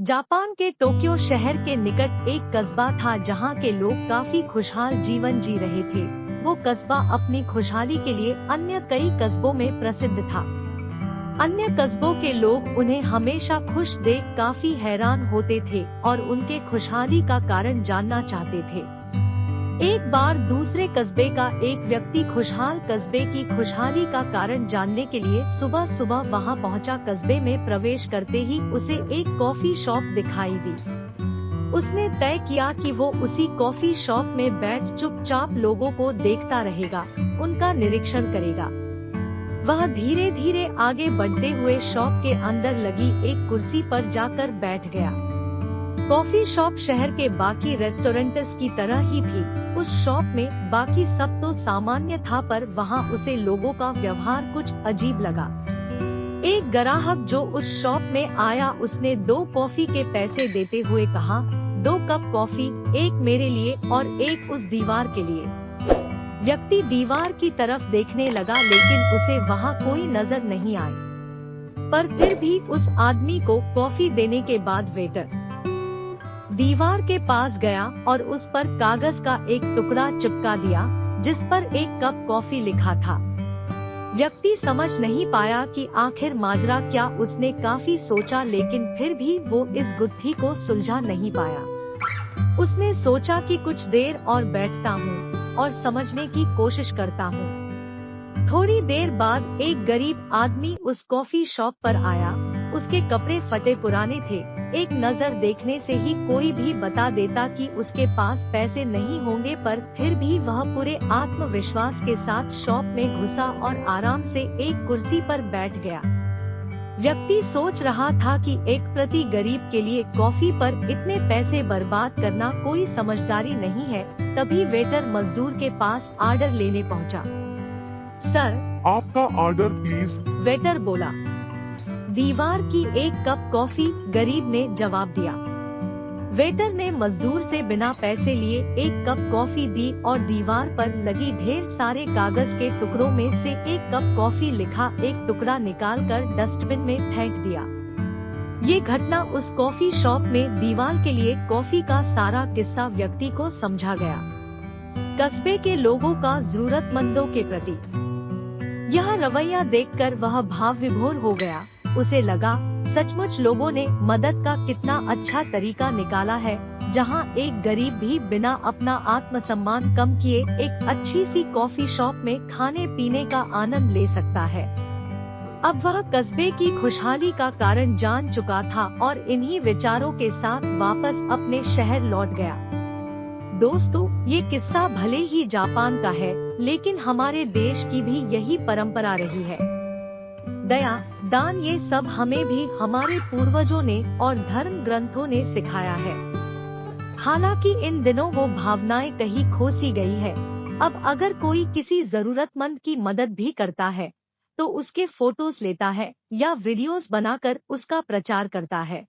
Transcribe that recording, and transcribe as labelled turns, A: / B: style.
A: Japan के Tokyo शहर के निकट एक कस्बा था जहां के लोग काफी खुशहाल जीवन जी रहे थे। वो कस्बा अपनी खुशहाली के लिए अन्य कई कस्बों में प्रसिद्ध था। अन्य कस्बों के लोग उन्हें हमेशा खुश देख काफी हैरान होते थे और उनके खुशहाली का कारण जानना चाहते थे। एक बार दूसरे कस्बे का एक व्यक्ति खुशहाल कस्बे की खुशहाली का कारण जानने के लिए सुबह सुबह वहां पहुंचा। कस्बे में प्रवेश करते ही उसे एक कॉफी शॉप दिखाई दी। उसने तय किया कि वो उसी कॉफी शॉप में बैठ चुपचाप लोगों को देखता रहेगा, उनका निरीक्षण करेगा। वह धीरे धीरे आगे बढ़ते हुए शॉप के अंदर लगी एक कुर्सी पर जाकर बैठ गया। कॉफी शॉप शहर के बाकी रेस्टोरेंट्स की तरह ही थी। उस शॉप में बाकी सब तो सामान्य था, पर वहाँ उसे लोगों का व्यवहार कुछ अजीब लगा। एक ग्राहक जो उस शॉप में आया, उसने 2 कॉफी के पैसे देते हुए कहा, 2 कप कॉफी, एक मेरे लिए और एक उस दीवार के लिए। व्यक्ति दीवार की तरफ देखने लगा, लेकिन उसे वहाँ कोई नजर नहीं आई। पर फिर भी उस आदमी को कॉफी देने के बाद वेटर दीवार के पास गया और उस पर कागज का एक टुकड़ा चिपका दिया जिस पर 1 कप कॉफी लिखा था। व्यक्ति समझ नहीं पाया कि आखिर माजरा क्या। उसने काफी सोचा, लेकिन फिर भी वो इस गुत्थी को सुलझा नहीं पाया। उसने सोचा कि कुछ देर और बैठता हूँ और समझने की कोशिश करता हूँ। थोड़ी देर बाद एक गरीब आदमी उस कॉफी शॉप पर आया। उसके कपड़े फटे पुराने थे। एक नजर देखने से ही कोई भी बता देता कि उसके पास पैसे नहीं होंगे, पर फिर भी वह पूरे आत्मविश्वास के साथ शॉप में घुसा और आराम से एक कुर्सी पर बैठ गया। व्यक्ति सोच रहा था कि एक प्रति गरीब के लिए कॉफी पर इतने पैसे बर्बाद करना कोई समझदारी नहीं है। तभी वेटर मजदूर के पास ऑर्डर लेने पहुंचा। सर,
B: आपका ऑर्डर प्लीज।
A: वेटर बोला। दीवार की 1 कप कॉफी, गरीब ने जवाब दिया। वेटर ने मजदूर से बिना पैसे लिए 1 कप कॉफी दी और दीवार पर लगी ढेर सारे कागज के टुकड़ों में से 1 कप कॉफी लिखा एक टुकड़ा निकालकर डस्टबिन में फेंक दिया। ये घटना उस कॉफी शॉप में दीवार के लिए कॉफी का सारा किस्सा व्यक्ति को समझा गया। कस्बे के लोगों का जरूरतमंदों के प्रति यह रवैया देखकर वह भाव विभोर हो गया। उसे लगा, सचमुच लोगों ने मदद का कितना अच्छा तरीका निकाला है, जहां एक गरीब भी बिना अपना आत्मसम्मान कम किए एक अच्छी सी कॉफी शॉप में खाने पीने का आनंद ले सकता है। अब वह कस्बे की खुशहाली का कारण जान चुका था और इन्हीं विचारों के साथ वापस अपने शहर लौट गया। दोस्तों, ये किस्सा भले ही जापान का है, लेकिन हमारे देश की भी यही परंपरा रही है। दया, दान, ये सब हमें भी हमारे पूर्वजों ने और धर्म ग्रंथों ने सिखाया है। हालांकि इन दिनों वो भावनाएं कहीं खो सी गई है। अब अगर कोई किसी जरूरतमंद की मदद भी करता है तो उसके फोटोज लेता है या वीडियोस बनाकर उसका प्रचार करता है।